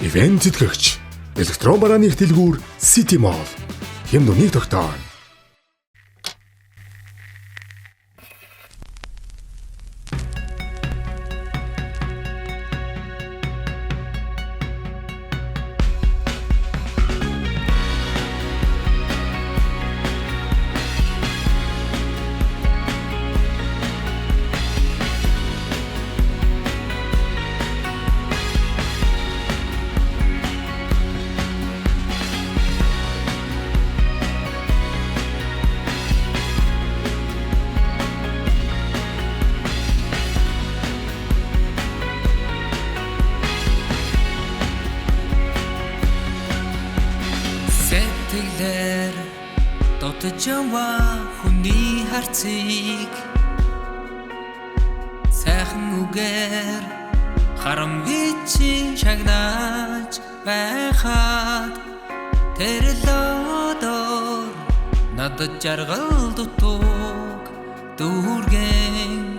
Ивент тэтгэгч электрон барааны их дэлгүүр City Mall. Хэн дүнийг тогтоно. Сэтгэлээр дотож яваа хүний харцыг сайхан үгээр харамгичийн шагнаж байхад тэр л одоор надад жаргал дутууг дүүргэн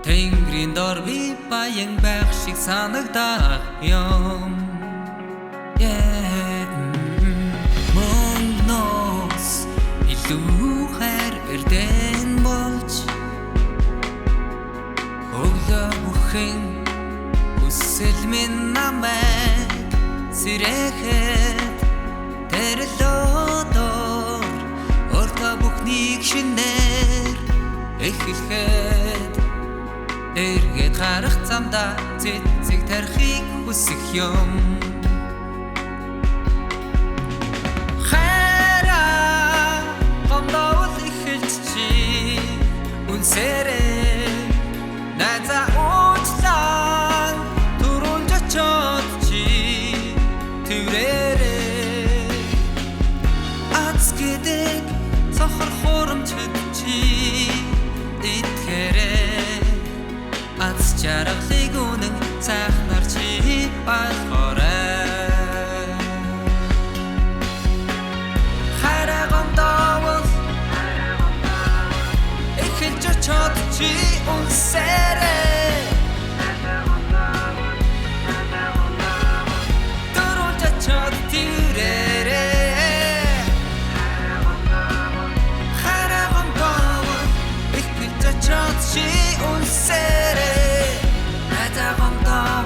тэнгэрийн дор би баян байх шиг санагдах юм. Лухэр эрдэн болж өглөө бүхэн хүсэл минь намайг сэрэхэд тэр л одоор өртөө бүхнийг шинээр эхлэхэд эргээд харах замдаа цэцэг тарихыг хүсэх юм. Үнсээрээ найзаа уучлаа түрүүлж очоод чи тэрээрээ аз гэдэг сохор хурамчд чи итгэрээ аз жаргалыг үнэн сайхнаар чи болохоорой. Чот чи унсэрээ түрүүлж очоод тэрээрээ харагандаа их гэж очоод чи унсэрээ надагандаа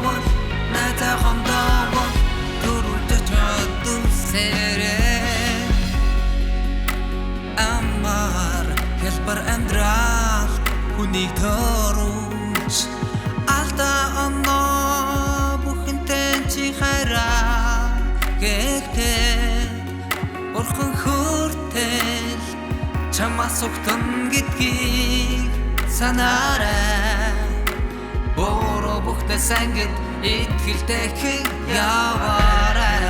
түрүүлж очоод унсэрээ амар хэлбэр амдраа хүнийг төрөж алдаа оноо бүхэнтэй чи хараа гэхдээ бурхан хүртэл чамаас өгтөн гэдгийг санаарай. Бороо бүхтэй сангид итгэлтэй яваарай.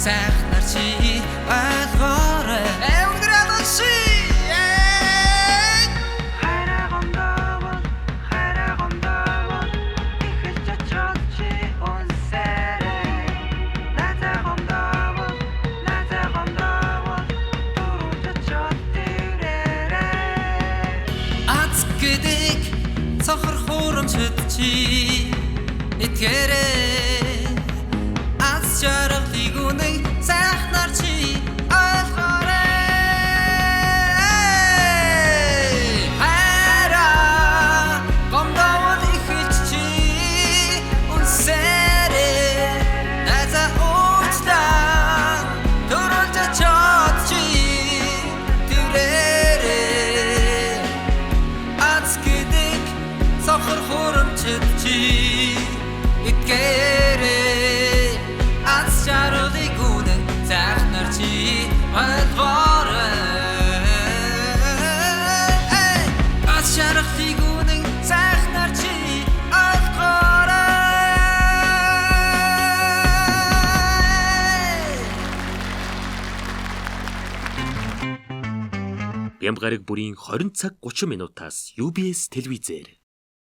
Сайхнаар чи болохоорой. Хайрагандаа эхэлж очоод чи унсэрээ надагандаа түрүүлж очоод тэрээрээ аз гэдэг сохор хурамчд чи итгэрээ аз жаргалыг үнэн сайхнаар чи болохоорой. Хайраа гомдоод эхэлж чи унсэрээ найзаа уучлаа түрүүлж очоод чи тэрээрээ аз гэдэг сохор хурамчд чи итгэрээ Бямбгараг бүрийн 20 цаг 30 минутаас UBS телевизээр.